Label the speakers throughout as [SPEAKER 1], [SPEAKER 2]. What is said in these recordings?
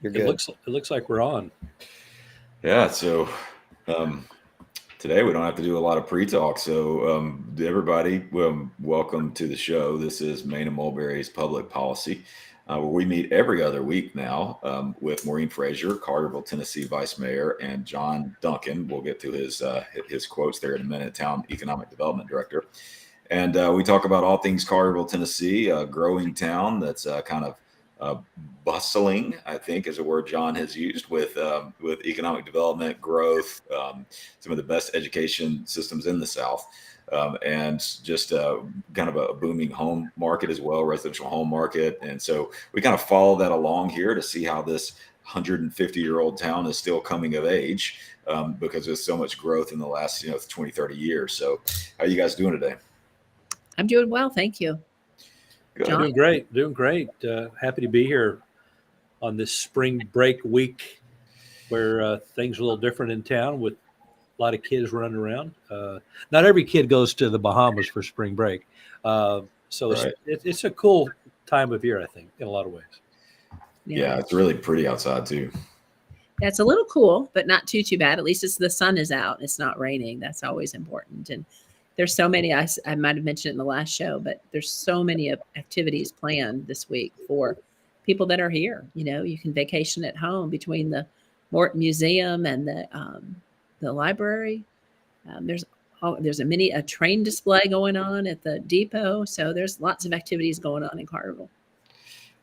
[SPEAKER 1] You're
[SPEAKER 2] It
[SPEAKER 1] good.
[SPEAKER 2] looks like we're on.
[SPEAKER 3] Yeah, so today we don't have to do a lot of pre-talk. So everybody, welcome to the show. This is Maine and Mulberry's Public Policy, where we meet every other week now with Maureen Fraser, Collierville, Tennessee Vice Mayor, and John Duncan. We'll get to his quotes there in a minute. Town Economic Development Director, and we talk about all things Collierville, Tennessee, a growing town that's kind of bustling, I think, is a word John has used with economic development, growth, some of the best education systems in the South, and just kind of a booming home market as well, residential home market. And so we kind of follow that along here to see how this 150-year-old town is still coming of age because there's so much growth in the last 20, 30 years. So how are you guys doing today?
[SPEAKER 4] I'm doing well, thank you.
[SPEAKER 3] Good.
[SPEAKER 4] John?
[SPEAKER 2] Doing great. Happy to be here on this spring break week where things are a little different in town with a lot of kids running around. Not every kid goes to the Bahamas for spring break. So
[SPEAKER 3] Right.
[SPEAKER 2] it's a cool time of year, I think, in a lot of ways.
[SPEAKER 3] Yeah, it's really pretty outside too.
[SPEAKER 4] Yeah, it's a little cool, but not too bad. At least the sun is out. It's not raining. That's always important. And there's so many, I might have mentioned it in the last show, but there's so many activities planned this week for people that are here. You can vacation at home between the Morton Museum and the library. There's a train display going on at the depot. So there's lots of activities going on in Collierville.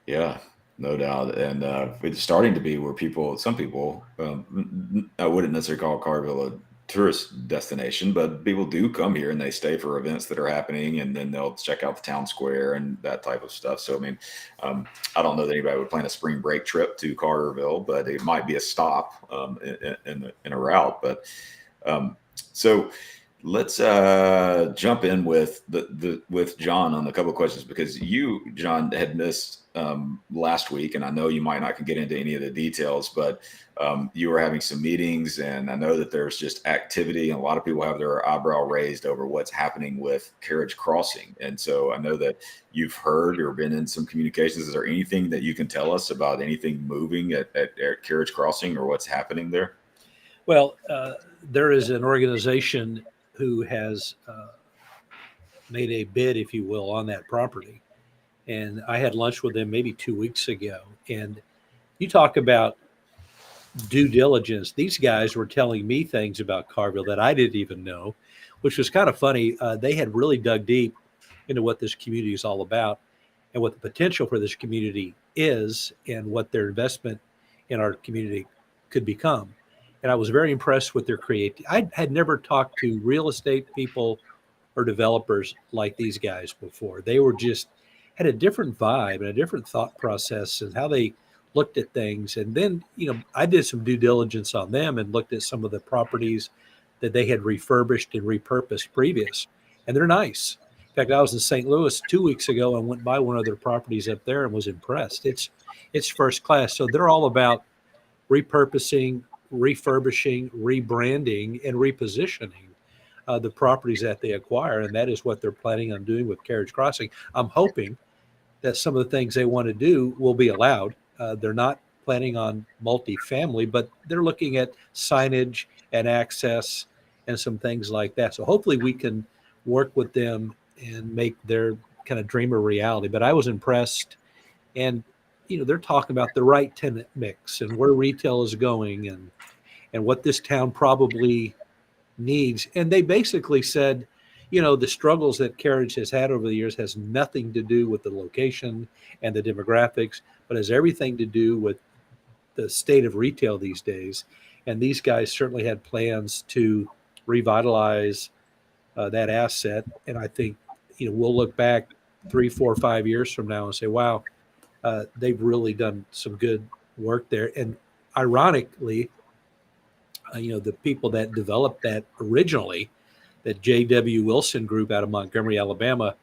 [SPEAKER 3] Yeah, no doubt. And it's starting to be where some people, I wouldn't necessarily call Collierville a tourist destination, but people do come here and they stay for events that are happening, and then they'll check out the town square and that type of stuff. So, I mean, I don't know that anybody would plan a spring break trip to Collierville, but it might be a stop in a route. But so let's jump in with with John on a couple of questions, because you, John, had missed last week, and I know you might not can get into any of the details, but you were having some meetings, and I know that there's just activity, and a lot of people have their eyebrow raised over what's happening with Carriage Crossing. And so I know that you've heard or been in some communications. Is there anything that you can tell us about anything moving at Carriage Crossing or what's happening there?
[SPEAKER 2] Well, there is an organization who has made a bid, if you will, on that property. And I had lunch with them maybe 2 weeks ago. And you talk about due diligence. These guys were telling me things about Collierville that I didn't even know, which was kind of funny. They had really dug deep into what this community is all about and what the potential for this community is and what their investment in our community could become. And I was very impressed with their creativity. I had never talked to real estate people or developers like these guys before. They were just had a different vibe and a different thought process and how they looked at things. And then, I did some due diligence on them and looked at some of the properties that they had refurbished and repurposed previous. And they're nice. In fact, I was in St. Louis 2 weeks ago and went by one of their properties up there and was impressed. It's first class. So they're all about repurposing, refurbishing, rebranding, and repositioning the properties that they acquire. And that is what they're planning on doing with Carriage Crossing. I'm hoping that some of the things they want to do will be allowed. They're not planning on multifamily, but they're looking at signage and access and some things like that. So hopefully we can work with them and make their kind of dream a reality. But I was impressed. And, they're talking about the right tenant mix and where retail is going and what this town probably needs. And they basically said, the struggles that Carriage has had over the years has nothing to do with the location and the demographics, but has everything to do with the state of retail these days. And these guys certainly had plans to revitalize that asset. And I think, we'll look back 3, 4, 5 years from now and say, wow, they've really done some good work there. And ironically, the people that developed that originally, that J.W. Wilson group out of Montgomery, Alabama,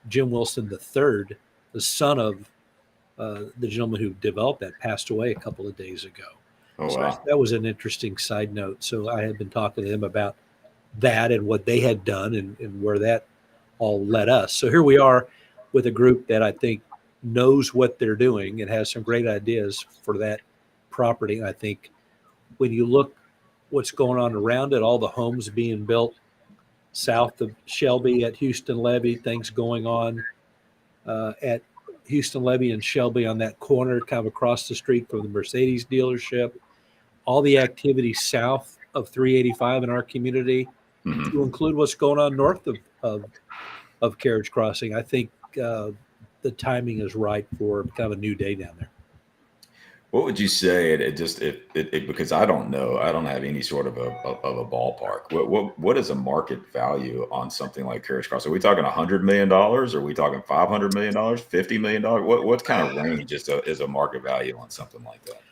[SPEAKER 2] Jim Wilson III, the son of the gentleman who developed that, passed away a couple of days ago.
[SPEAKER 3] Oh,
[SPEAKER 2] So
[SPEAKER 3] wow.
[SPEAKER 2] that was an interesting side note. So I had been talking to them about that and what they had done and where that all led us. So here we are with a group that I think knows what they're doing and has some great ideas for that property. I think when you look what's going on around it, all the homes being built south of Shelby at Houston Levy, things going on at Houston Levy and Shelby on that corner, kind of across the street from the Mercedes dealership, all the activity south of 385 in our community, to include what's going on north of Carriage Crossing. I think the timing is right for kind of a new day down there.
[SPEAKER 3] What would you say? Because I don't know, I don't have any sort of a ballpark. What is a market value on something like Carriage Crossing? Are we talking $100 million? Are we talking $500 million? $50 million? What kind of range is a market value on something like that?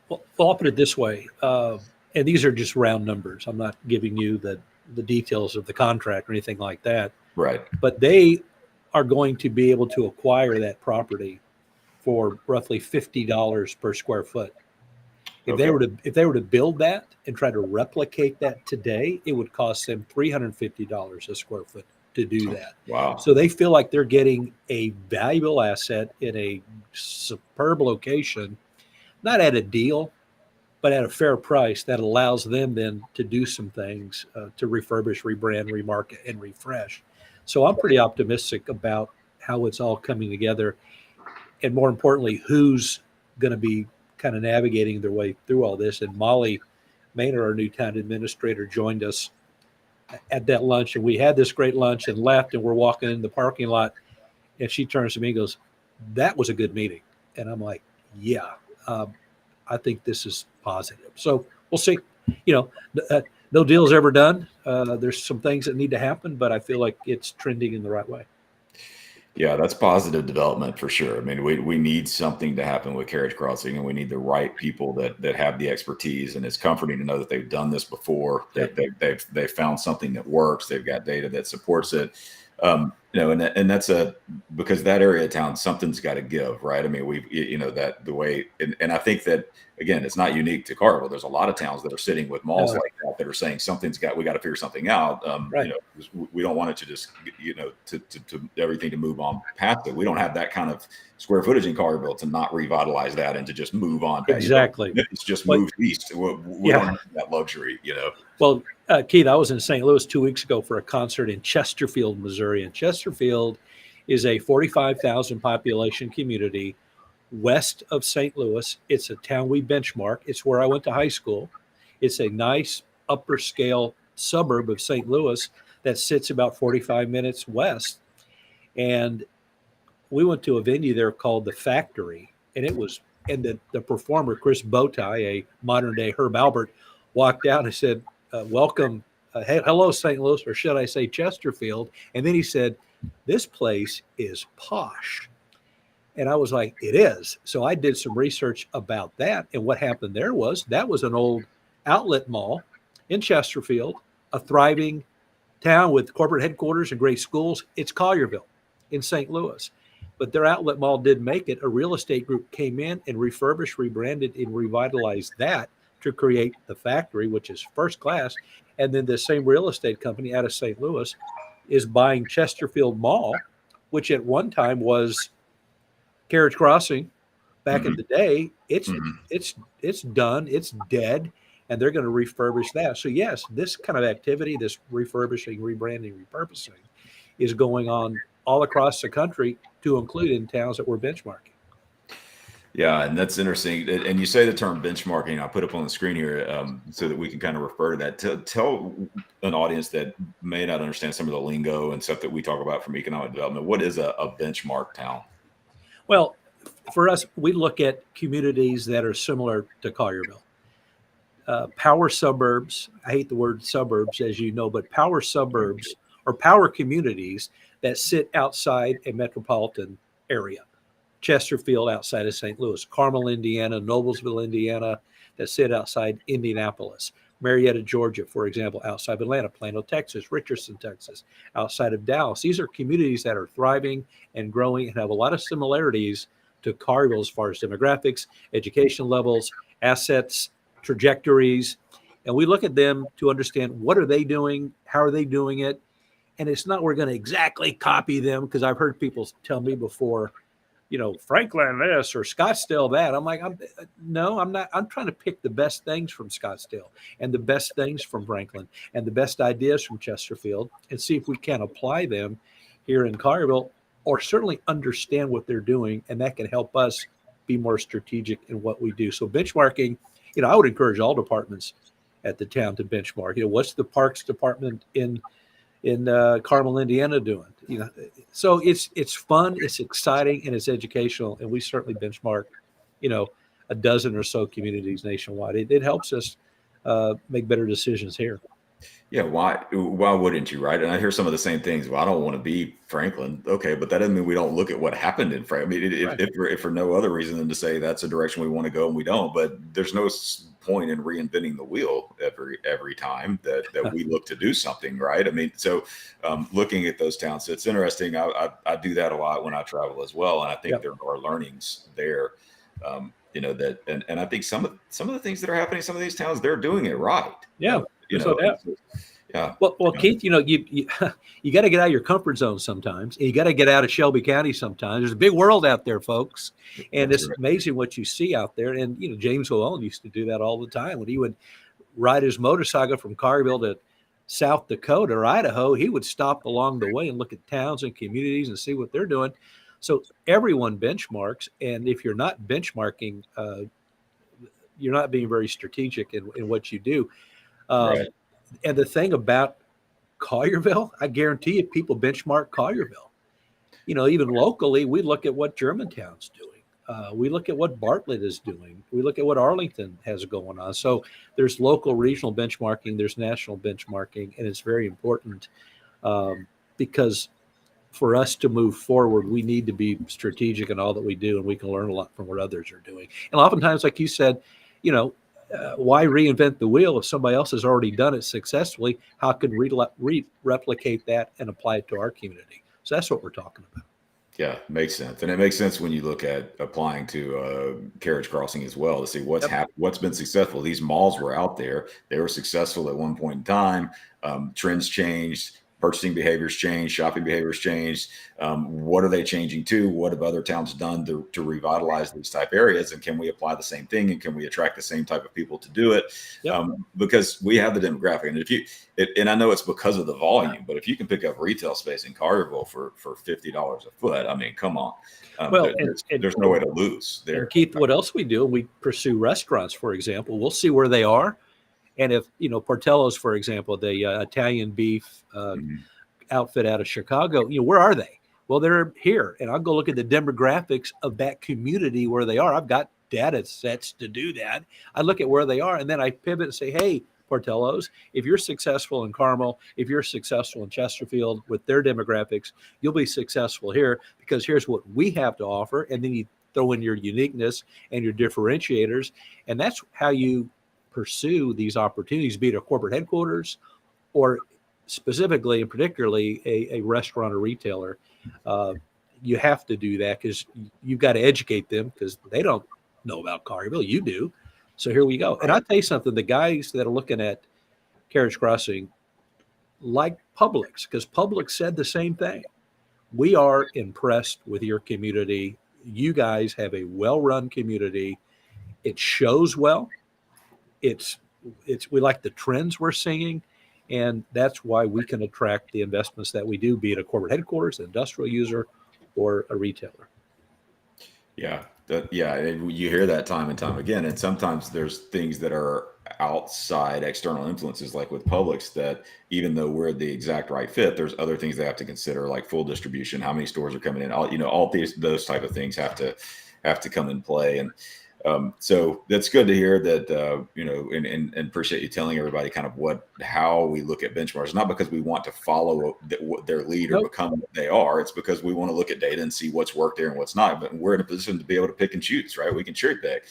[SPEAKER 2] Well, I'll put it this way, and these are just round numbers. I'm not giving you the details of the contract or anything like that.
[SPEAKER 3] Right.
[SPEAKER 2] But they are going to be able to acquire that property for roughly $50 per square foot. If they were to build that and try to replicate that today, it would cost them $350 a square foot to do that.
[SPEAKER 3] Wow.
[SPEAKER 2] So they feel like they're getting a valuable asset in a superb location, not at a deal, but at a fair price that allows them then to do some things to refurbish, rebrand, remarket, and refresh. So I'm pretty optimistic about how it's all coming together. And more importantly, who's going to be kind of navigating their way through all this. And Molly Maynard, our new town administrator, joined us at that lunch. And we had this great lunch and left, and we're walking in the parking lot. And she turns to me and goes, "That was a good meeting." And I'm like, yeah, I think this is positive. So we'll see. No deal's ever done. There's some things that need to happen, but I feel like it's trending in the right way.
[SPEAKER 3] Yeah, that's positive development for sure. I mean, we need something to happen with Carriage Crossing, and we need the right people that have the expertise. And it's comforting to know that they've done this before. They've found something that works. They've got data that supports it. And that's because that area of town, something's got to give, right? I mean, that the way, and I think that, again, it's not unique to Collierville. There's a lot of towns that are sitting with malls like that are saying we got to figure something out.
[SPEAKER 2] Right.
[SPEAKER 3] We don't want it to just, to everything to move on past it. We don't have that kind of square footage in Collierville to not revitalize that and to just move on.
[SPEAKER 2] Exactly.
[SPEAKER 3] It's just moved east. We don't have that luxury,
[SPEAKER 2] Well, Keith, I was in St. Louis 2 weeks ago for a concert in Chesterfield, Missouri. And Chesterfield is a 45,000 population community west of St. Louis. It's a town we benchmark. It's where I went to high school. It's a nice upper scale suburb of St. Louis that sits about 45 minutes west. And we went to a venue there called The Factory. And the performer, Chris Bowtie, a modern day Herb Albert, walked out and said, welcome, hello, St. Louis, or should I say Chesterfield? And then he said, "This place is posh." And I was like, it is. So I did some research about that. And what happened there was that was an old outlet mall in Chesterfield, a thriving town with corporate headquarters and great schools. It's Collierville in St. Louis. But their outlet mall did make it. A real estate group came in and refurbished, rebranded, and revitalized that to create The Factory, which is first class. And then the same real estate company out of St. Louis is buying Chesterfield Mall, which at one time was Carriage Crossing. Back in the day, it's done, it's dead, and they're going to refurbish that. So yes, this kind of activity, this refurbishing, rebranding, repurposing, is going on all across the country, to include in towns that we're benchmarking.
[SPEAKER 3] Yeah, and that's interesting. And you say the term benchmarking. I'll put up on the screen here so that we can kind of refer to that. Tell an audience that may not understand some of the lingo and stuff that we talk about from economic development. What is a benchmark town?
[SPEAKER 2] Well, for us, we look at communities that are similar to Collierville. Power suburbs, I hate the word suburbs, as you know, but power suburbs or power communities that sit outside a metropolitan area. Chesterfield outside of St. Louis, Carmel, Indiana, Noblesville, Indiana, that sit outside Indianapolis, Marietta, Georgia, for example, outside of Atlanta, Plano, Texas, Richardson, Texas, outside of Dallas. These are communities that are thriving and growing and have a lot of similarities to Collierville as far as demographics, education levels, assets, trajectories. And we look at them to understand what are they doing, how are they doing it. And it's not we're going to exactly copy them, because I've heard people tell me before, Franklin this or Scottsdale that. I'm like, no, I'm not. I'm trying to pick the best things from Scottsdale and the best things from Franklin and the best ideas from Chesterfield and see if we can apply them here in Collierville, or certainly understand what they're doing. And that can help us be more strategic in what we do. So benchmarking, I would encourage all departments at the town to benchmark. What's the Parks Department in Carmel, Indiana doing? So it's fun, it's exciting, and it's educational. And we certainly benchmark, a dozen or so communities nationwide. It helps us make better decisions here.
[SPEAKER 3] Yeah, why wouldn't you, right? And I hear some of the same things. Well, I don't want to be Franklin. Okay, but that doesn't mean we don't look at what happened in Franklin. I mean,
[SPEAKER 2] Right.
[SPEAKER 3] if for no other reason than to say that's a direction we want to go and we don't. But there's no point in reinventing the wheel every time that we look to do something, right? I mean, so looking at those towns, it's interesting. I do that a lot when I travel as well, and I think there are learnings there. That and I think some of the things that are happening in some of these towns, they're doing it right.
[SPEAKER 2] Yeah.
[SPEAKER 3] Yeah.
[SPEAKER 2] Well, Keith, you got to get out of your comfort zone sometimes. You got to get out of Shelby County sometimes. There's a big world out there, folks, and it's amazing what you see out there. And James Llewellyn used to do that all the time when he would ride his motorcycle from Collierville to South Dakota or Idaho. He would stop along the way and look at towns and communities and see what they're doing. So everyone benchmarks, and if you're not benchmarking, you're not being very strategic in what you do.
[SPEAKER 3] Right.
[SPEAKER 2] And the thing about Collierville, I guarantee you, people benchmark Collierville. Even locally, we look at what Germantown's doing. We look at what Bartlett is doing. We look at what Arlington has going on. So there's local, regional benchmarking. There's national benchmarking, and it's very important because for us to move forward, we need to be strategic in all that we do, and we can learn a lot from what others are doing. And oftentimes, like you said, why reinvent the wheel if somebody else has already done it successfully? How can we replicate that and apply it to our community? So that's what we're talking about.
[SPEAKER 3] Yeah, makes sense. And it makes sense when you look at applying to carriage crossing as well to see what's happened, what's been successful. These malls were out there. They were successful at one point in time. Trends changed. Purchasing behaviors changed, shopping behaviors changed. What are they changing to? What have other towns done to revitalize these type areas? And can we apply the same thing? And can we attract the same type of people to do it? Because we have the demographic. And and I know it's because of the volume, but if you can pick up retail space in Collierville for $50 a foot, I mean, come on. There's no way to lose there.
[SPEAKER 2] And Keith, what else we do? We pursue restaurants, for example. We'll see where they are. And if, Portello's, for example, the Italian beef outfit out of Chicago, where are they? Well, they're here. And I'll go look at the demographics of that community where they are. I've got data sets to do that. I look at where they are, and then I pivot and say, hey, Portello's, if you're successful in Carmel, if you're successful in Chesterfield with their demographics, you'll be successful here because here's what we have to offer. And then you throw in your uniqueness and your differentiators. And that's how you pursue these opportunities, be it a corporate headquarters or specifically and particularly a restaurant or retailer. You have to do that because you've got to educate them because they don't know about Collierville. You do. So here we go. And I'll tell you something, the guys that are looking at carriage crossing like Publix, because Publix said the same thing. We are impressed with your community. You guys have a well-run community. It shows well. We like the trends we're seeing, and that's why we can attract the investments that we do, be it a corporate headquarters, an industrial user, or a retailer.
[SPEAKER 3] Yeah. You hear that time and time again. And sometimes there's things that are outside external influences, like with Publix, that even though we're the exact right fit, there's other things they have to consider, like full distribution, how many stores are coming in, all those type of things have to come in play. And so that's good to hear that, and appreciate you telling everybody kind of how we look at benchmarks, not because we want to follow their lead or become what they are. It's because we want to look at data and see what's worked there and what's not. But we're in a position to be able to pick and choose, right? We can cherry pick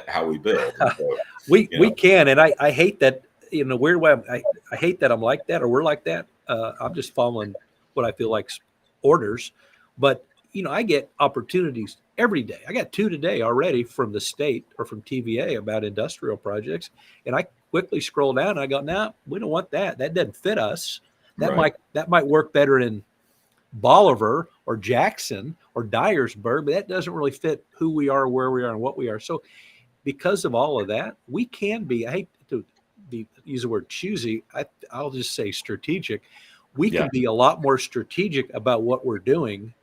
[SPEAKER 3] how we build. So,
[SPEAKER 2] we can. And I hate that in a weird way. I hate that I'm like that or we're like that. I'm just following what I feel like orders. But, I get opportunities every day. I got 2 today already from the state or from TVA about industrial projects. And I quickly scroll down and I go, no, we don't want that. That doesn't fit us. That might work better in Bolivar or Jackson or Dyersburg, but that doesn't really fit who we are, where we are, and what we are. So because of all of that, we can be, I hate to use the word choosy, I'll just say strategic. We can be a lot more strategic about what we're doing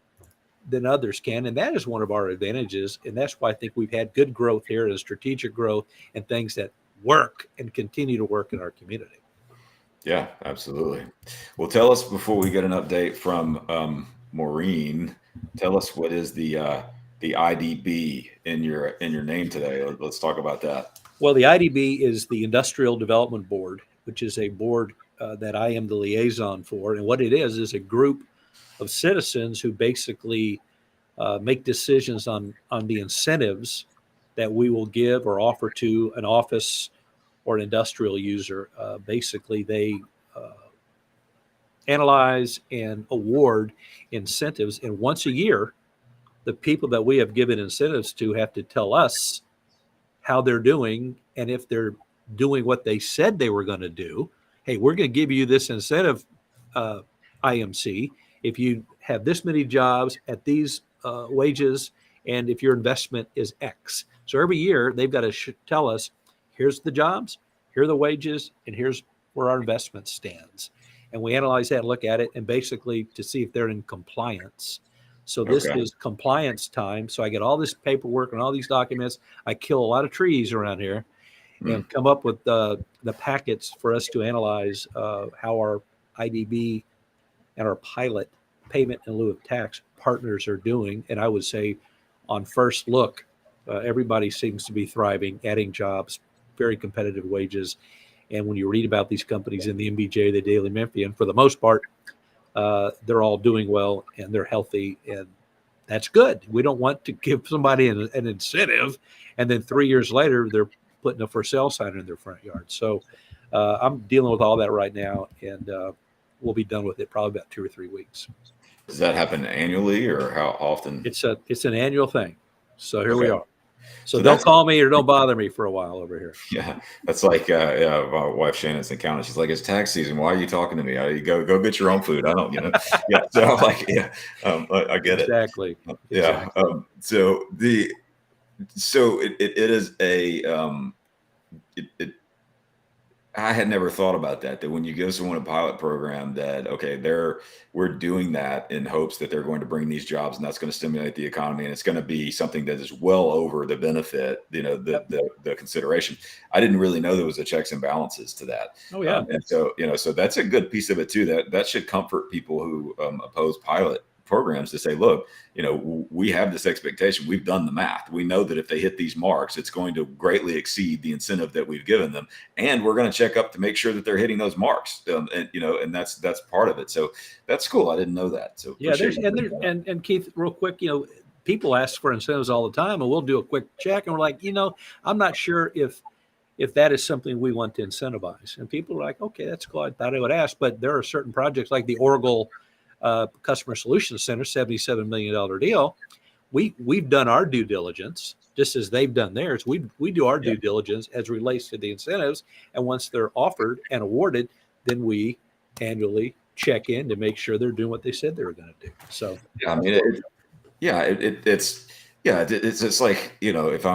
[SPEAKER 2] than others can. And that is one of our advantages. And that's why I think we've had good growth here and strategic growth and things that work and continue to work in our community.
[SPEAKER 3] Yeah, absolutely. Well, tell us before we get an update from Maureen, tell us what is the IDB in your name today. Let's talk about that.
[SPEAKER 2] Well, the IDB is the Industrial Development Board, which is a board that I am the liaison for. And what it is a group of citizens who basically make decisions on the incentives that we will give or offer to an office or an industrial user. Basically, they analyze and award incentives. And once a year, the people that we have given incentives to have to tell us how they're doing. And if they're doing what they said they were going to do, hey, we're going to give you this incentive, IMC, if you have this many jobs at these wages, and if your investment is X. So every year they've got to tell us, here's the jobs, here are the wages, and here's where our investment stands. And we analyze that, look at it, and basically to see if they're in compliance. So this is compliance time. So I get all this paperwork and all these documents. I kill a lot of trees around here and come up with the packets for us to analyze how our IDB and our pilot payment in lieu of tax partners are doing. And I would say on first look, everybody seems to be thriving, adding jobs, very competitive wages. And when you read about these companies in the MBJ, the Daily Memphian, for the most part, they're all doing well and they're healthy, and that's good. We don't want to give somebody an incentive and then 3 years later they're putting a for sale sign in their front yard. So I'm dealing with all that right now, and we'll be done with it probably about 2 or 3 weeks.
[SPEAKER 3] Does that happen annually, or how often?
[SPEAKER 2] It's an annual thing. So here we are. So don't call me or don't bother me for a while over here.
[SPEAKER 3] Yeah, that's like my wife Shannon's in county. She's like, "It's tax season. Why are you talking to me? You go get your own food. I don't, Yeah. So I'm like, I get it.
[SPEAKER 2] Exactly.
[SPEAKER 3] Yeah. So it is I had never thought about that when you give someone a pilot program that, okay, we're doing that in hopes that they're going to bring these jobs, and that's going to stimulate the economy, and it's going to be something that is well over the benefit, the consideration. I didn't really know there was a checks and balances to that.
[SPEAKER 2] Oh yeah.
[SPEAKER 3] And so, so that's a good piece of it too. That should comfort people who oppose pilot programs to say, look, we have this expectation. We've done the math. We know that if they hit these marks, it's going to greatly exceed the incentive that we've given them. And we're going to check up to make sure that they're hitting those marks. And that's part of it. So that's cool. I didn't know that. So
[SPEAKER 2] yeah, and Keith, real quick, people ask for incentives all the time, and we'll do a quick check, and we're like, I'm not sure if that is something we want to incentivize. And people are like, okay, that's cool. I thought I would ask, but there are certain projects like the Oracle Customer Solutions Center, $77 million deal. We've done our due diligence just as they've done theirs. We do our due diligence as relates to the incentives, and once they're offered and awarded, then we annually check in to make sure they're doing what they said they were going to do. So
[SPEAKER 3] yeah, I mean, it's like, if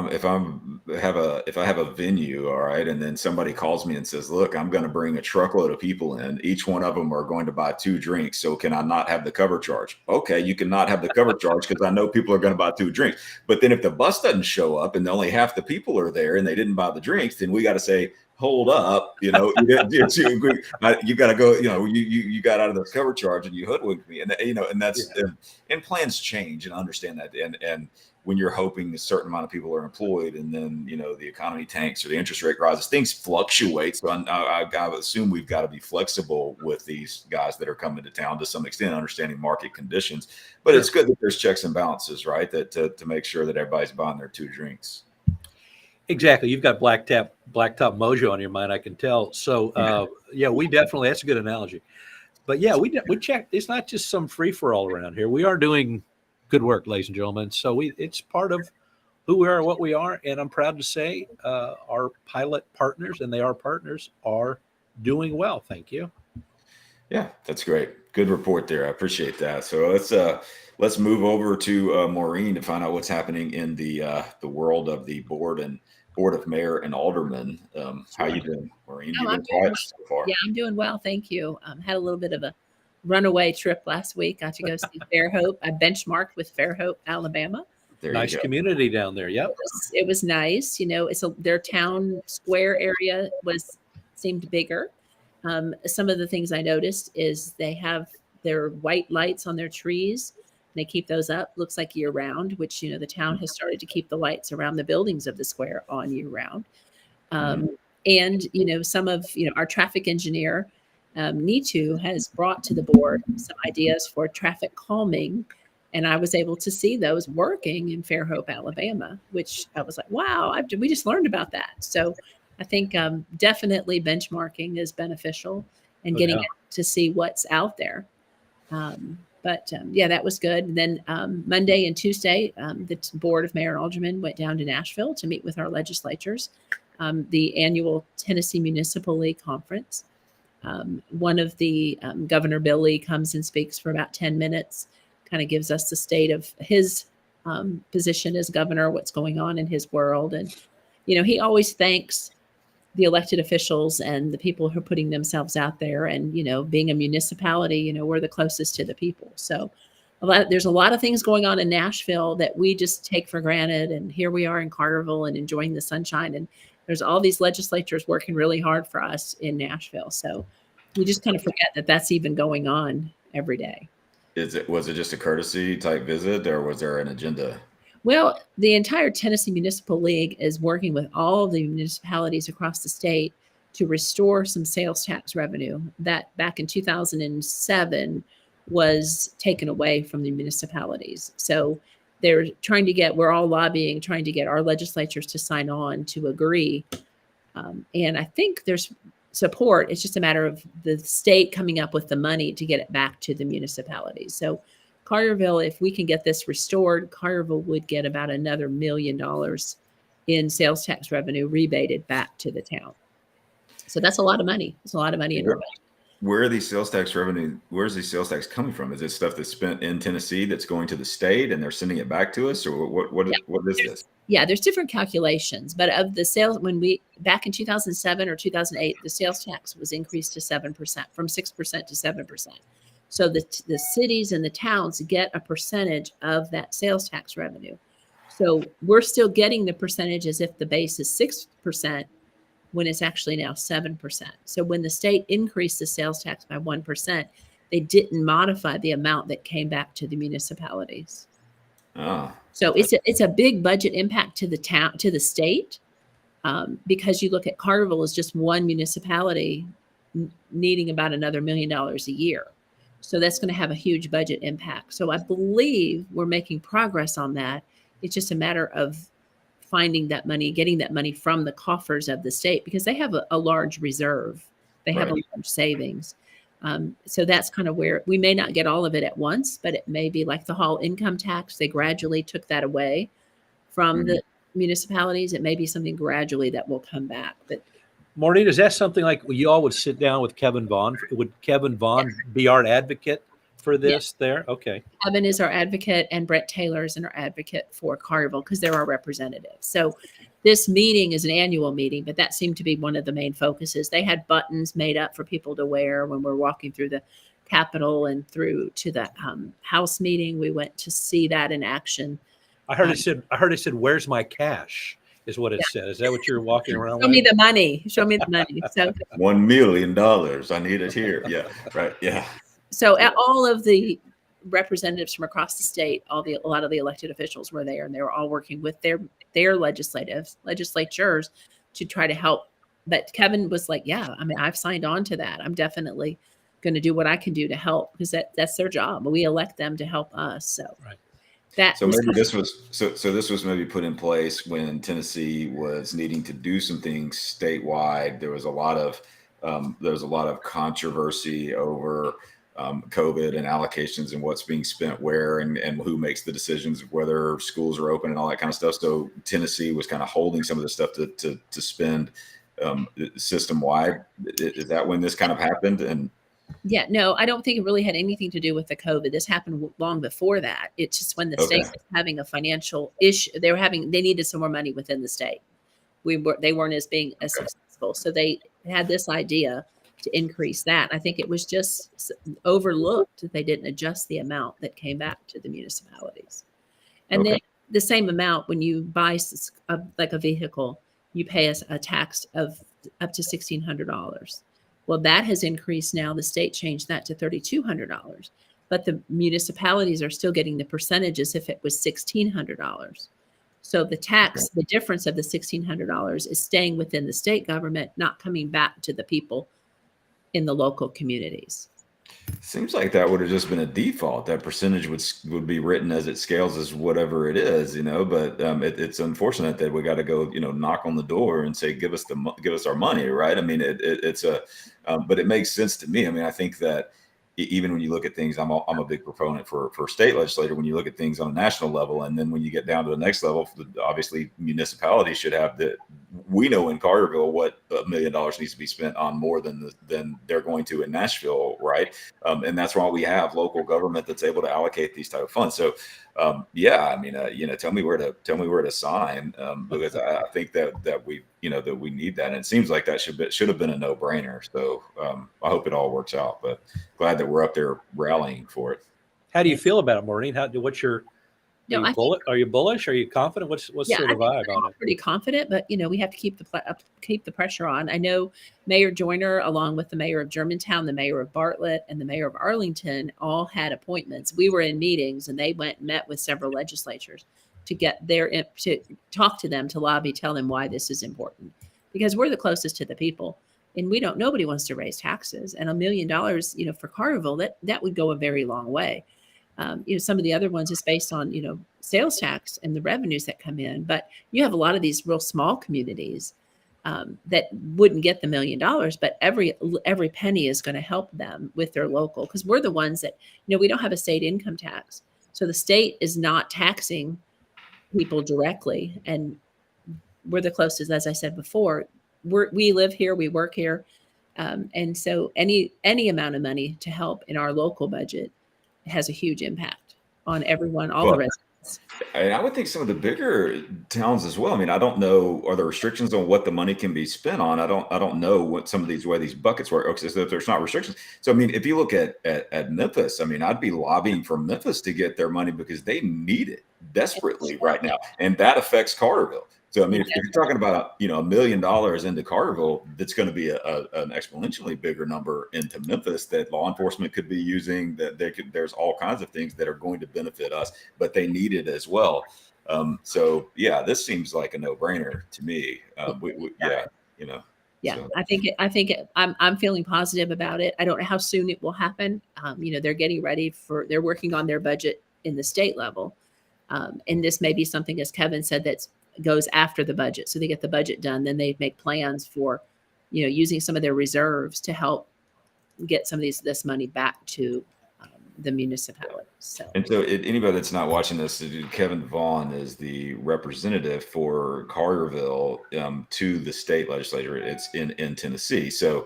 [SPEAKER 3] I have a venue, all right, and then somebody calls me and says, look, I'm going to bring a truckload of people in, each one of them are going to buy 2 drinks, so can I not have the cover charge? Okay, you cannot have the cover charge because I know people are going to buy 2 drinks. But then if the bus doesn't show up and only half the people are there and they didn't buy the drinks, then we got to say, hold up, you got to go, you got out of the cover charge and you hoodwinked me, and that's and plans change, and understand that, and when you're hoping a certain amount of people are employed, and then the economy tanks or the interest rate rises, things fluctuate. So I assume we've got to be flexible with these guys that are coming to town to some extent, understanding market conditions. But it's good that there's checks and balances, right? That to make sure that everybody's buying their 2 drinks.
[SPEAKER 2] Exactly. You've got blacktop mojo on your mind, I can tell. So we definitely, that's a good analogy. But yeah, we check. It's not just some free for all around here. We are doing good work, ladies and gentlemen. So it's part of who we are, what we are, and I'm proud to say our pilot partners, and they are partners, are doing well. Thank you.
[SPEAKER 3] Yeah, that's great. Good report there. I appreciate that. So let's move over to Maureen to find out what's happening in the world of the board of mayor and aldermen. How
[SPEAKER 4] Sure.
[SPEAKER 3] you doing, Maureen?
[SPEAKER 4] Oh,
[SPEAKER 3] You've
[SPEAKER 4] I'm
[SPEAKER 3] been
[SPEAKER 4] doing
[SPEAKER 3] quiet
[SPEAKER 4] well.
[SPEAKER 3] so far.
[SPEAKER 4] Yeah, I'm doing well. Thank you. Had a little bit of a runaway trip last week. Got to go see Fairhope. I benchmarked with Fairhope, Alabama.
[SPEAKER 3] There
[SPEAKER 2] Nice
[SPEAKER 3] you go.
[SPEAKER 2] community down there. Yep.
[SPEAKER 4] It was nice. You know, their town square area seemed bigger. Some of the things I noticed is they have their white lights on their trees. They keep those up, looks like year round, which, you know, the town has started to keep the lights around the buildings of the square on year round. And, you know, some of, you know, our traffic engineer, Nitu, has brought to the board some ideas for traffic calming. And I was able to see those working in Fairhope, Alabama, which I was like, wow, we just learned about that. So I think definitely benchmarking is beneficial and getting to see what's out there. But yeah, that was good. And then Monday and Tuesday, the Board of Mayor and Aldermen went down to Nashville to meet with our legislatures. The annual Tennessee Municipal League Conference. One of the Governor Bill Lee comes and speaks for about 10 minutes, kind of gives us the state of his position as governor, what's going on in his world. And, you know, he always thanks the elected officials and the people who are putting themselves out there. And, you know, being a municipality, you know, we're the closest to the people. So there's a lot of things going on in Nashville that we just take for granted. And here we are in Collierville and enjoying the sunshine. And there's all these legislatures working really hard for us in Nashville. So we just kind of forget that that's even going on every day.
[SPEAKER 3] Was it just a courtesy type visit, or was there an agenda?
[SPEAKER 4] Well, the entire Tennessee Municipal League is working with all the municipalities across the state to restore some sales tax revenue that back in 2007 was taken away from the municipalities. So we're all lobbying, trying to get our legislatures to sign on to agree. And I think there's support. It's just a matter of the state coming up with the money to get it back to the municipalities. So Collierville, if we can get this restored, Collierville would get about another $1 million in sales tax revenue rebated back to the town. So that's a lot of money. It's a lot of money in our budget.
[SPEAKER 3] Where are these sales tax revenue? Where's the sales tax coming from? Is it stuff that's spent in Tennessee that's going to the state and they're sending it back to us, or what is this?
[SPEAKER 4] Yeah, there's different calculations, but of the sales, back in 2007 or 2008, the sales tax was increased to 7%, from 6% to 7%. So the cities and the towns get a percentage of that sales tax revenue. So we're still getting the percentage as if the base is 6%, when it's actually now 7%. So when the state increased the sales tax by 1%, they didn't modify the amount that came back to the municipalities. So it's a big budget impact to the town, to the state, because you look at Collierville as just one municipality needing about another $1 million a year. So that's going to have a huge budget impact. So I believe we're making progress on that. It's just a matter of finding that money, getting that money from the coffers of the state, because they have a large reserve. They have a large savings. So that's kind of where we may not get all of it at once, but it may be like the hall income tax. They gradually took that away from the municipalities. It may be something gradually that will come back. But
[SPEAKER 2] Maureen, is that something like you all would sit down with Kevin Vaughn? Would Kevin Vaughn be our advocate for this there? Okay.
[SPEAKER 4] Kevin is our advocate, and Brett Taylor is our advocate for Collierville because they're our representatives. So this meeting is an annual meeting, but that seemed to be one of the main focuses. They had buttons made up for people to wear when we're walking through the Capitol and through to the House meeting. We went to see that in action.
[SPEAKER 2] I heard it said, "Where's my cash?" is what it said. Is that what you're walking around with?
[SPEAKER 4] Show me the money. Show me the money. So
[SPEAKER 3] $1 million. I need it here. Yeah. Right. Yeah.
[SPEAKER 4] So all of the representatives from across the state, a lot of the elected officials were there, and they were all working with their legislatures to try to help. But Kevin was like, yeah, I mean, I've signed on to that. I'm definitely going to do what I can do to help, because that's their job. We elect them to help us. So
[SPEAKER 3] this was maybe put in place when Tennessee was needing to do some things statewide. There was a lot of controversy over COVID and allocations and what's being spent where, and who makes the decisions of whether schools are open and all that kind of stuff. So Tennessee was kind of holding some of the stuff to spend system wide. Is that when this kind of happened? And
[SPEAKER 4] Yeah, no, I don't think it really had anything to do with the COVID. This happened long before that. It's just when the state was having a financial issue, they needed some more money within the state. They weren't as being as successful. So they had this idea to increase that. I think it was just overlooked that they didn't adjust the amount that came back to the municipalities. And then the same amount when you buy like a vehicle, you pay us a tax of up to $1,600. Well, that has increased now. The state changed that to $3,200, but the municipalities are still getting the percentages if it was $1,600. So the tax, the difference of the $1,600 is staying within the state government, not coming back to the people in the local communities.
[SPEAKER 3] Seems like that would have just been a default. That percentage would be written as it scales as whatever it is, but it's unfortunate that we got to go, knock on the door and say, give us our money. Right. I mean, but it makes sense to me. I mean, I think that even when you look at things, I'm a big proponent for state legislature. When you look at things on a national level, and then when you get down to the next level, obviously municipalities should have we know in Collierville what $1 million needs to be spent on more than they're going to in Nashville, right? And that's why we have local government that's able to allocate these type of funds. So, I mean, tell me where to sign, because I think that we need that, and it seems like that should have been a no-brainer. So I hope it all works out. But glad that we're up there rallying for it.
[SPEAKER 2] How do you feel about it, Maureen? What's your are you bullish? Are you confident? What's sort of vibe on it?
[SPEAKER 4] Pretty confident, but we have to keep the pressure on. I know Mayor Joyner, along with the mayor of Germantown, the mayor of Bartlett, and the mayor of Arlington, all had appointments. We were in meetings, and they went and met with several legislatures to get to talk to them, to lobby, tell them why this is important, because we're the closest to the people, and nobody wants to raise taxes, and $1 million, for Collierville, that would go a very long way. Some of the other ones is based on, sales tax and the revenues that come in. But you have a lot of these real small communities that wouldn't get the $1 million, but every penny is going to help them with their local, because we're the ones that, we don't have a state income tax. So the state is not taxing people directly. And we're the closest, as I said before, we live here, we work here. And so any amount of money to help in our local budget has a huge impact on everyone, all the residents.
[SPEAKER 3] I would think some of the bigger towns as well. I mean, I don't know, are there restrictions on what the money can be spent on? I don't know what some of these buckets work. Okay, so if there's not restrictions. So I mean, if you look at Memphis, I mean, I'd be lobbying for Memphis to get their money because they need it desperately right now, and that affects Collierville. So I mean, if you're talking about $1 million into Collierville, that's going to be an exponentially bigger number into Memphis that law enforcement could be using. There's all kinds of things that are going to benefit us, but they need it as well. So yeah, this seems like a no-brainer to me.
[SPEAKER 4] So. I'm feeling positive about it. I don't know how soon it will happen. They're getting ready they're working on their budget in the state level, and this may be something, as Kevin said, that's goes after the budget. So they get the budget done, then they make plans for, using some of their reserves to help get some of this money back to the municipality. So
[SPEAKER 3] anybody that's not watching this, Kevin Vaughn is the representative for Collierville to the state legislature. It's in Tennessee. So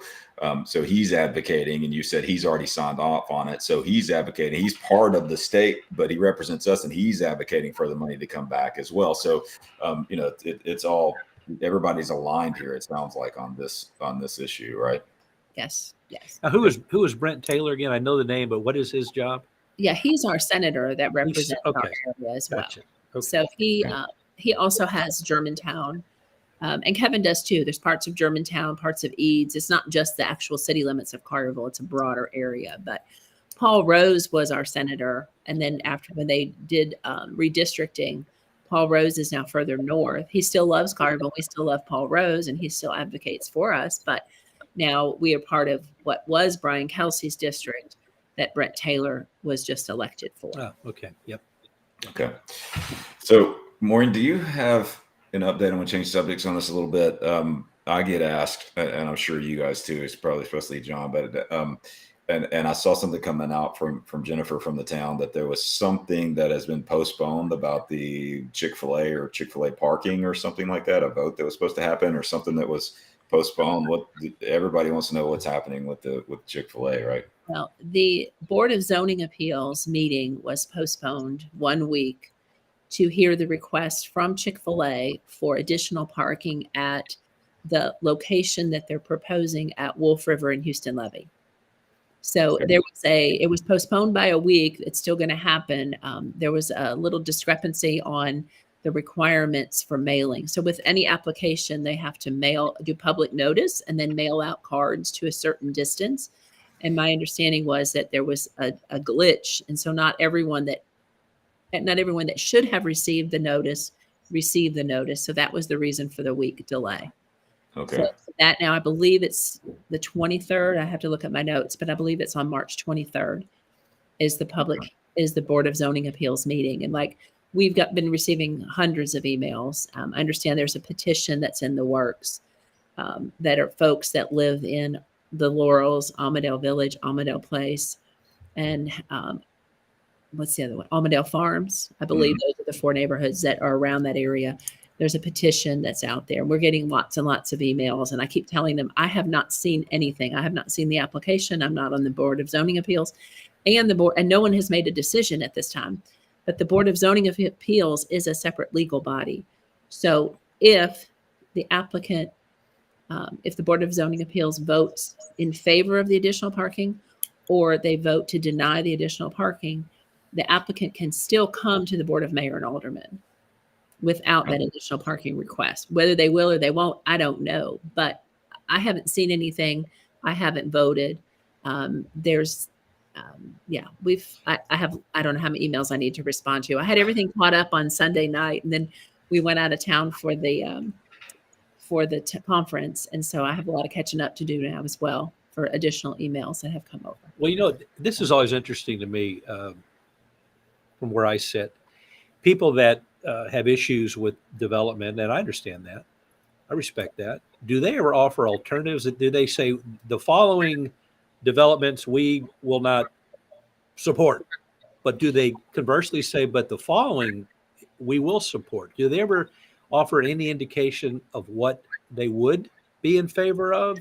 [SPEAKER 3] he's advocating, and you said he's already signed off on it. So he's advocating. He's part of the state, but he represents us, and he's advocating for the money to come back as well. So it's all, everybody's aligned here. It sounds like on this issue, right?
[SPEAKER 4] Yes.
[SPEAKER 2] Now, who is Brent Taylor again? I know the name, but what is his job?
[SPEAKER 4] Yeah, he's our senator that represents our area as well.
[SPEAKER 2] Gotcha. Okay.
[SPEAKER 4] So he also has Germantown, and Kevin does too. There's parts of Germantown, parts of Eads. It's not just the actual city limits of Collierville; it's a broader area. But Paul Rose was our senator, and then when they did redistricting, Paul Rose is now further north. He still loves Collierville. We still love Paul Rose, and he still advocates for us, but now we are part of what was Brian Kelsey's district that Brent Taylor was just elected for.
[SPEAKER 2] Oh, okay. Yep.
[SPEAKER 3] Okay. So, Maureen, do you have an update? I'm going to change subjects on this a little bit. I get asked, and I'm sure you guys too, it's probably especially John, but and I saw something coming out from Jennifer from the town that there was something that has been postponed about the Chick-fil-A parking or something like that, a vote that was supposed to happen or something that was postponed. Everybody wants to know what's happening with Chick-fil-A, right?
[SPEAKER 4] Well, the Board of Zoning Appeals meeting was postponed 1 week to hear the request from Chick-fil-A for additional parking at the location that they're proposing at Wolf River and Houston Levee. So
[SPEAKER 3] Okay.
[SPEAKER 4] it was postponed by a week. It's still going to happen. There was a little discrepancy on the requirements for mailing. So with any application, they have to do public notice and then mail out cards to a certain distance. And my understanding was that there was a glitch. And so not everyone that should have received the notice received the notice. So that was the reason for the week delay.
[SPEAKER 3] Okay.
[SPEAKER 4] So that now I believe it's the 23rd. I have to look at my notes, but I believe it's on March 23rd is the Board of Zoning Appeals meeting. And like we've been receiving hundreds of emails. I understand there's a petition that's in the works that are folks that live in the Laurels, Almadale Village, Almadale Place, and what's the other one? Almadale Farms. I believe those are the 4 neighborhoods that are around that area. There's a petition that's out there. We're getting lots and lots of emails, and I keep telling them I have not seen anything. I have not seen the application. I'm not on the Board of Zoning Appeals, and no one has made a decision at this time. But the Board of Zoning Appeals is a separate legal body. So if the applicant, if the Board of Zoning Appeals votes in favor of the additional parking, or they vote to deny the additional parking, the applicant can still come to the Board of Mayor and Aldermen without that additional parking request. Whether they will or they won't, I don't know. But I haven't seen anything. I haven't voted. I don't know how many emails I need to respond to. I had everything caught up on Sunday night, and then we went out of town for the conference, and so I have a lot of catching up to do now as well for additional emails that have come over.
[SPEAKER 2] Well, this is always interesting to me from where I sit. People that have issues with development, and I understand that. I respect that. Do they ever offer alternatives? Do they say the following developments we will not support? But do they conversely say, but the following we will support? Do they ever offer any indication of what they would be in favor of?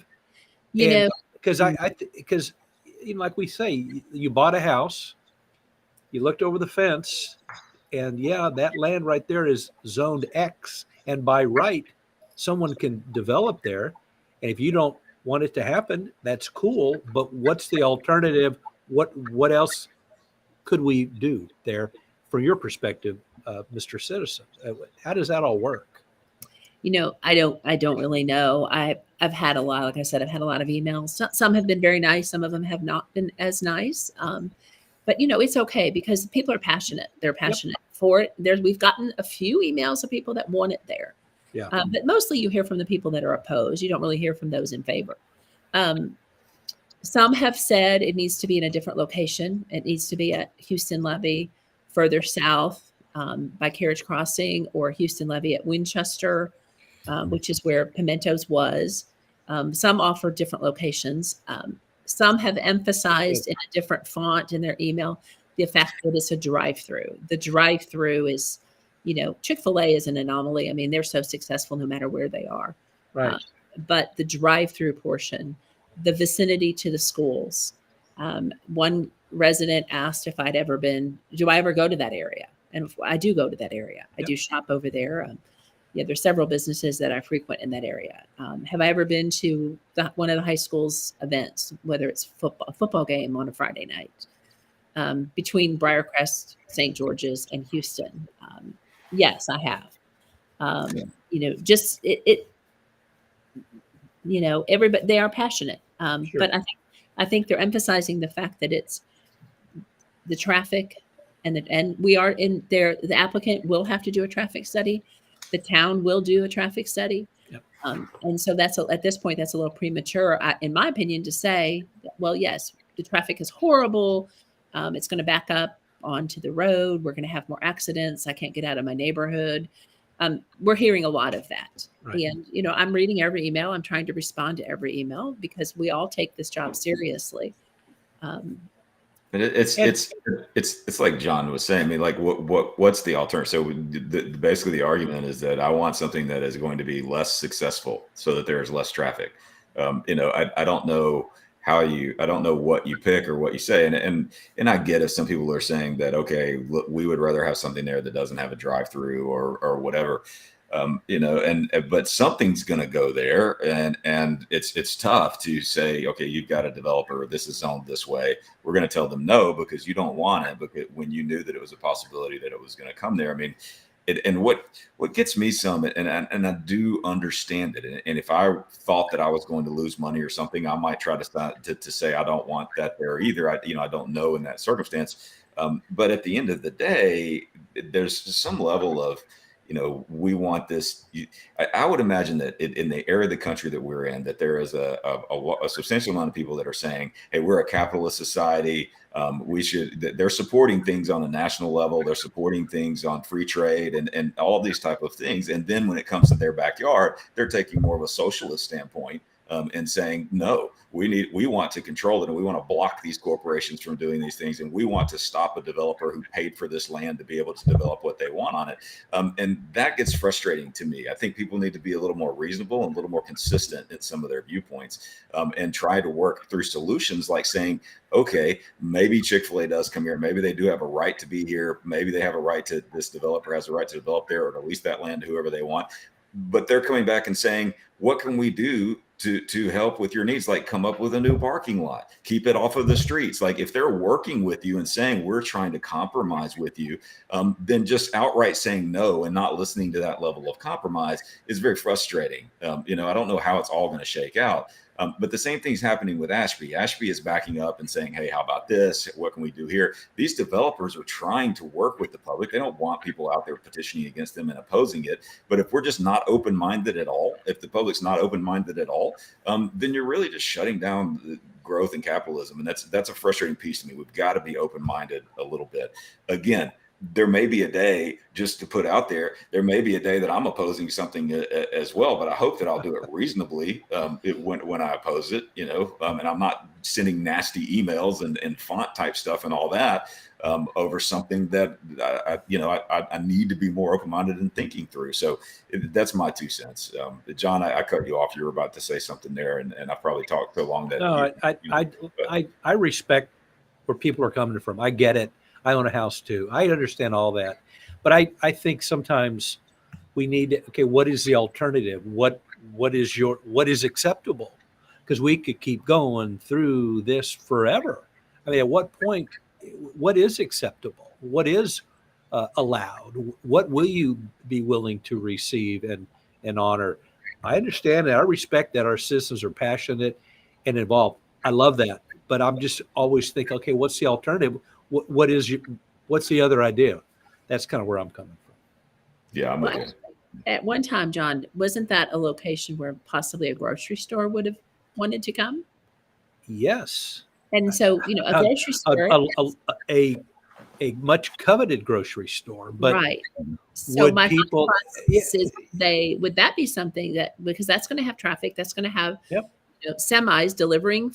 [SPEAKER 2] Because like we say, you bought a house, you looked over the fence, and that land right there is zoned X, and by right, someone can develop there. And if you don't want it to happen, that's cool. But what's the alternative? What else could we do there from your perspective, Mr. Citizen? How does that all work?
[SPEAKER 4] I don't really know. I've had a lot, like I said, I've had a lot of emails. Some have been very nice. Some of them have not been as nice. But it's okay because people are passionate. They're passionate for it. We've gotten a few emails of people that want it there.
[SPEAKER 2] Yeah.
[SPEAKER 4] But mostly you hear from the people that are opposed. You don't really hear from those in favor. Some have said it needs to be in a different location. It needs to be at Houston Levee, further south by Carriage Crossing, or Houston Levee at Winchester, which is where Pimento's was. Some offer different locations. Some have emphasized in a different font in their email the fact that it's a drive-through. The drive-through is, Chick-fil-A is an anomaly. I mean, they're so successful no matter where they are.
[SPEAKER 2] Right.
[SPEAKER 4] But the drive-through portion, the vicinity to the schools. One resident asked if do I ever go to that area? And I do go to that area. I do shop over there. There's several businesses that I frequent in that area. Have I ever been to one of the high school's events, whether it's a football game on a Friday night, between Briarcrest, St. George's, and Houston? Yes, I have. Everybody, they are passionate.
[SPEAKER 2] Sure.
[SPEAKER 4] But I think they're emphasizing the fact that it's the traffic, and we are in there. The applicant will have to do a traffic study. The town will do a traffic study.
[SPEAKER 2] Yep.
[SPEAKER 4] And so at this point, that's a little premature, in my opinion, to say, well, yes, the traffic is horrible. It's going to back up onto the road. We're going to have more accidents. I can't get out of my neighborhood. We're hearing a lot of that.
[SPEAKER 2] Right.
[SPEAKER 4] And, I'm reading every email. I'm trying to respond to every email because we all take this job seriously.
[SPEAKER 3] And it's like John was saying. I mean, like what's the alternative? So basically, the argument is that I want something that is going to be less successful, so that there is less traffic. I don't know I don't know what you pick or what you say, and I get it. Some people are saying that okay, look, we would rather have something there that doesn't have a drive-through or whatever. But something's going to go there, and it's tough to say, okay, you've got a developer, this is zoned this way. We're going to tell them no because you don't want it, because when you knew that it was a possibility that it was going to come there. I mean, and what gets me some, and I do understand it. And if I thought that I was going to lose money or something, I might try to say I don't want that there either. I don't know in that circumstance. But at the end of the day, there's some level of, we want this. I would imagine that in the area of the country that we're in, that there is a substantial amount of people that are saying, hey, we're a capitalist society. They're supporting things on a national level. They're supporting things on free trade and all of these type of things. And then when it comes to their backyard, they're taking more of a socialist standpoint. And saying, no, we want to control it, and we want to block these corporations from doing these things, and we want to stop a developer who paid for this land to be able to develop what they want on it. And that gets frustrating to me. I think people need to be a little more reasonable and a little more consistent in some of their viewpoints, and try to work through solutions like saying, okay, maybe Chick-fil-A does come here. Maybe they do have a right to be here. Maybe they have a right to, this developer has a right to develop there or to lease that land to whoever they want. But they're coming back and saying, what can we do to help with your needs? Like, come up with a new parking lot, keep it off of the streets. Like, if they're working with you and saying, we're trying to compromise with you, then just outright saying no and not listening to that level of compromise is very frustrating. I don't know how it's all going to shake out. But the same thing's happening with Ashby. Ashby is backing up and saying, hey, how about this? What can we do here? These developers are trying to work with the public. They don't want people out there petitioning against them and opposing it. But if we're just not open-minded at all, if the public's not open-minded at all, then you're really just shutting down the growth in capitalism. And that's a frustrating piece to me. We've got to be open-minded a little bit. Again, there may be a day, just to put out there, there may be a day that I'm opposing something as well, but I hope that I'll do it reasonably when I oppose it, and I'm not sending nasty emails and font type stuff and all that over something that I need to be more open-minded and thinking through. So that's my 2 cents. John, I cut you off. You were about to say something there, and I probably talked so long that.
[SPEAKER 2] No, I respect where people are coming from. I get it. I own a house too. I understand all that. But I think sometimes we need, okay, what is the alternative? What is acceptable? Because we could keep going through this forever. I mean, at what point, what is acceptable? What is allowed? What will you be willing to receive and honor? I understand that. I respect that our citizens are passionate and involved. I love that. But I'm just always think, okay, what's the alternative? What's the other idea? That's kind of where I'm coming from.
[SPEAKER 3] Yeah, I'm with you.
[SPEAKER 4] At one time, John, wasn't that a location where possibly a grocery store would have wanted to come?
[SPEAKER 2] Yes.
[SPEAKER 4] And so, a grocery store,
[SPEAKER 2] a much coveted grocery store, but
[SPEAKER 4] right. So my
[SPEAKER 2] people
[SPEAKER 4] is would that be something that, because that's going to have traffic, that's going to have semis delivering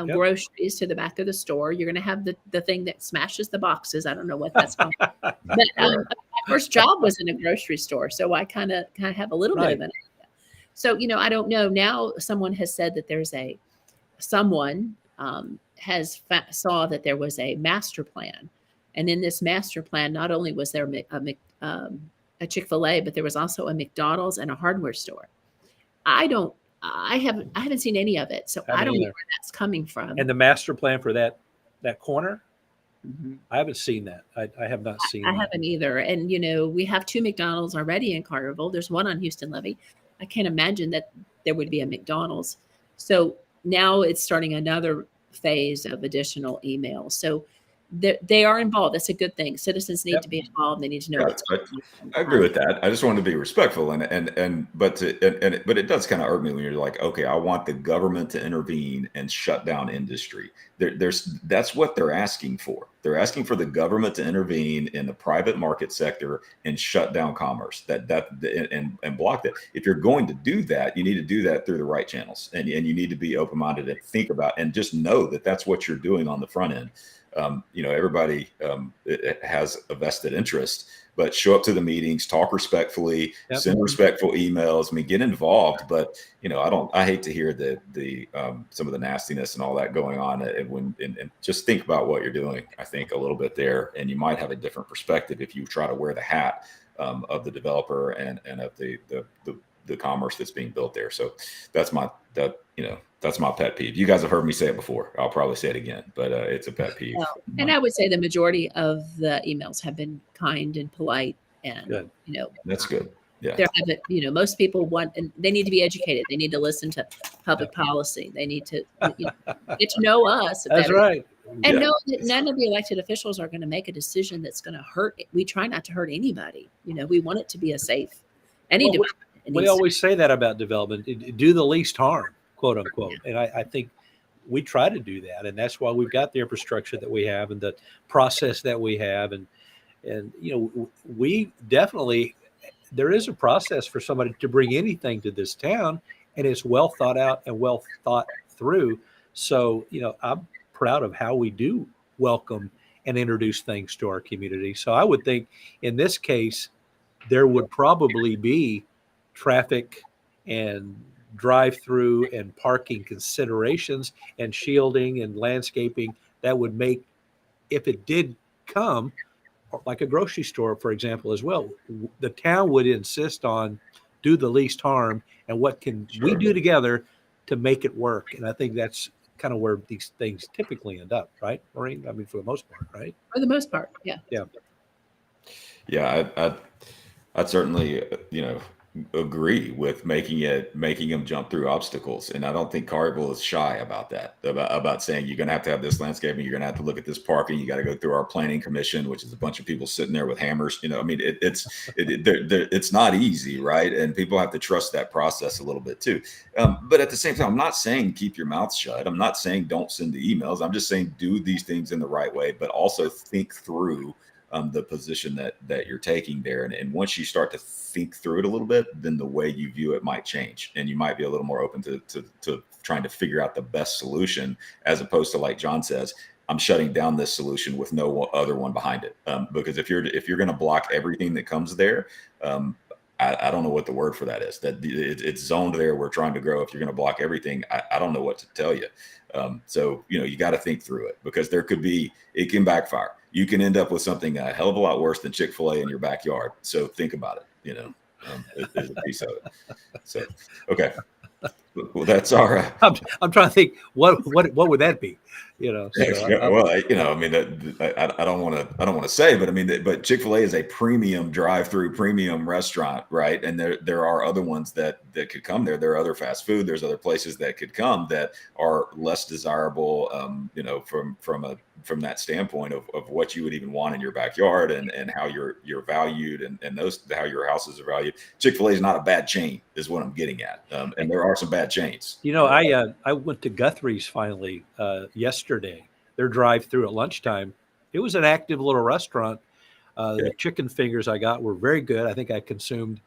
[SPEAKER 4] groceries to the back of the store. You're going to have the thing that smashes the boxes. I don't know what that's called. But my first job was in a grocery store, so I kind of have a little bit of an idea. So I don't know. Now someone has said that someone saw that there was a master plan, and in this master plan, not only was there a Chick-fil-A, but there was also a McDonald's and a hardware store. I haven't seen any of it, so I don't know where that's coming from.
[SPEAKER 2] And the master plan for that corner, I haven't seen that. I have not seen.
[SPEAKER 4] I haven't either. And we have 2 McDonald's already in Collierville. There's one on Houston Levee. I can't imagine that there would be a McDonald's. So now it's starting another phase of additional emails. So they are involved. That's a good thing. Citizens need to be involved. They need to know what's going on.
[SPEAKER 3] I agree with that. I just want to be respectful, but it does kind of irk me when you're like, okay, I want the government to intervene and shut down industry. That's what they're asking for. They're asking for the government to intervene in the private market sector and shut down commerce and block that. If you're going to do that, you need to do that through the right channels, and you need to be open-minded and think about and just know that that's what you're doing on the front end. everybody it has a vested interest. But show up to the meetings, talk respectfully,
[SPEAKER 2] Yep.
[SPEAKER 3] send respectful emails. I mean, get involved. But I hate to hear the some of the nastiness and all that going on. And just think about what you're doing. I think a little bit there, and you might have a different perspective if you try to wear the hat of the developer and of the commerce that's being built there. So that's my pet peeve. You guys have heard me say it before. I'll probably say it again, but it's a pet peeve.
[SPEAKER 4] Well, and I would say the majority of the emails have been kind and polite, and
[SPEAKER 2] Good.
[SPEAKER 3] That's good. Yeah.
[SPEAKER 4] There haven't, most people want, and they need to be educated. They need to listen to public policy. They need to get to know us.
[SPEAKER 2] That's
[SPEAKER 4] better.
[SPEAKER 2] right.
[SPEAKER 4] And know that none of the elected officials are going to make a decision that's going to hurt. We try not to hurt anybody. We want it to be a safe.
[SPEAKER 2] We always say that about development: do the least harm, quote unquote. And I think we try to do that, and that's why we've got the infrastructure that we have and the process that we have, and we definitely, there is a process for somebody to bring anything to this town, and it's well thought out and well thought through. So I'm proud of how we do welcome and introduce things to our community. So I would think in this case there would probably be traffic and drive-through and parking considerations and shielding and landscaping that would make, if it did come, like a grocery store, for example, as well, the town would insist on do the least harm and what can we do together to make it work. And I think that's kind of where these things typically end up, right, Maureen? I mean, for the most part, right?
[SPEAKER 4] For the most part, yeah.
[SPEAKER 3] Yeah, I'd certainly, agree with making them jump through obstacles. And I don't think Collierville is shy about that, about saying you're going to have this landscaping, you're going to have to look at this parking, you got to go through our planning commission, which is a bunch of people sitting there with hammers. I mean, it's not easy, right? And people have to trust that process a little bit too. But at the same time, I'm not saying keep your mouth shut. I'm not saying don't send the emails. I'm just saying do these things in the right way, but also think through the position that you're taking there. And once you start to think through it a little bit, then the way you view it might change. And you might be a little more open to trying to figure out the best solution, as opposed to, like John says, I'm shutting down this solution with no other one behind it. Because if you're going to block everything that comes there, I don't know what the word for that is. That it's zoned there. We're trying to grow. If you're going to block everything, I don't know what to tell you. So, you got to think through it, because it can backfire. You can end up with something a hell of a lot worse than Chick-fil-A in your backyard. So think about it. There's a piece of it. So, okay. Well, that's all right.
[SPEAKER 2] I'm trying to think what would that be? So
[SPEAKER 3] I mean, I don't want to say, but Chick-fil-A is a premium drive-through, premium restaurant, right? And there are other ones that could come there. There are other fast food. There's other places that could come that are less desirable, from that standpoint of what you would even want in your backyard and how you're valued and how your houses are valued. Chick-fil-A is not a bad chain, is what I'm getting at. And there are some bad chains.
[SPEAKER 2] I went to Guthrie's finally yesterday. Their drive-through at lunchtime. It was an active little restaurant. The chicken fingers I got were very good. I think I consumed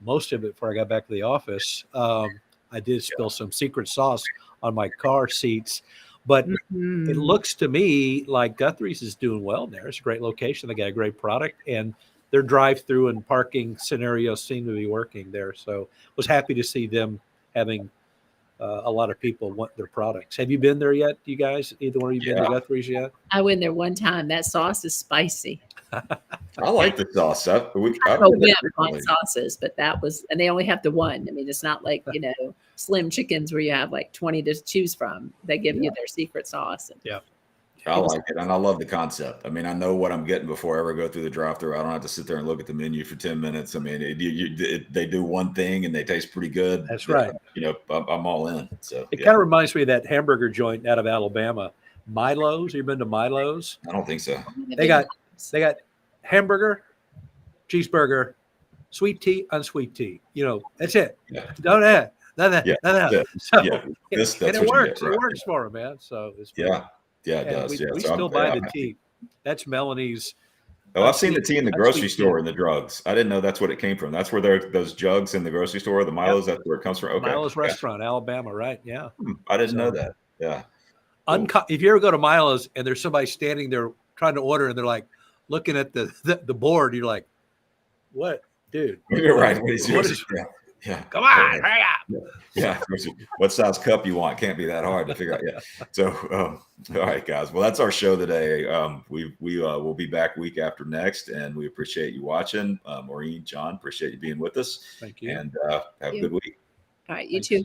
[SPEAKER 2] most of it before I got back to the office. I did spill some secret sauce on my car seats, but it looks to me like Guthrie's is doing well there. It's a great location. They got a great product, and their drive-through and parking scenarios seem to be working there. So was happy to see them having a lot of people want their products. Have you been there yet, you guys? Either one of you been to Guthrie's yet?
[SPEAKER 4] I went there one time. That sauce is spicy.
[SPEAKER 3] I like the sauce. I
[SPEAKER 4] on sauces, but and they only have the one. I mean, it's not like, Slim Chickens where you have like 20 to choose from. They give you their secret sauce.
[SPEAKER 3] I like it, and I love the concept. I mean, I know what I'm getting before I ever go through the drive-thru. I don't have to sit there and look at the menu for 10 minutes. I mean, they do one thing and they taste pretty good.
[SPEAKER 2] That's right.
[SPEAKER 3] I'm all in. So
[SPEAKER 2] it kind of reminds me of that hamburger joint out of Alabama, Milo's. Have you been to Milo's?
[SPEAKER 3] I don't think so.
[SPEAKER 2] They got hamburger, cheeseburger, sweet tea, unsweet tea. That's it. Yeah. Don't add. None. So, and it works. It works for them, man. So it's
[SPEAKER 3] Yeah, it does.
[SPEAKER 2] We still buy the tea. That's Melanie's.
[SPEAKER 3] Oh, I've seen the tea in the grocery store and the drugs. I didn't know that's what it came from. That's where those jugs in the grocery store, the Milo's, that's where it comes from. Okay.
[SPEAKER 2] Milo's restaurant, Alabama, right? Yeah.
[SPEAKER 3] I didn't know that. Yeah.
[SPEAKER 2] If you ever go to Milo's and there's somebody standing there trying to order and they're like looking at the board, you're like, what, dude?
[SPEAKER 3] You're right. Yeah.
[SPEAKER 2] Come on, hurry up.
[SPEAKER 3] Yeah. What size cup you want? Can't be that hard to figure out. Yeah. So, all right, guys. Well, that's our show today. We will be back week after next, and we appreciate you watching. Maureen, John, appreciate you being with us.
[SPEAKER 2] Thank you.
[SPEAKER 3] And have a good week.
[SPEAKER 4] All right, you
[SPEAKER 2] Thanks.
[SPEAKER 4] too.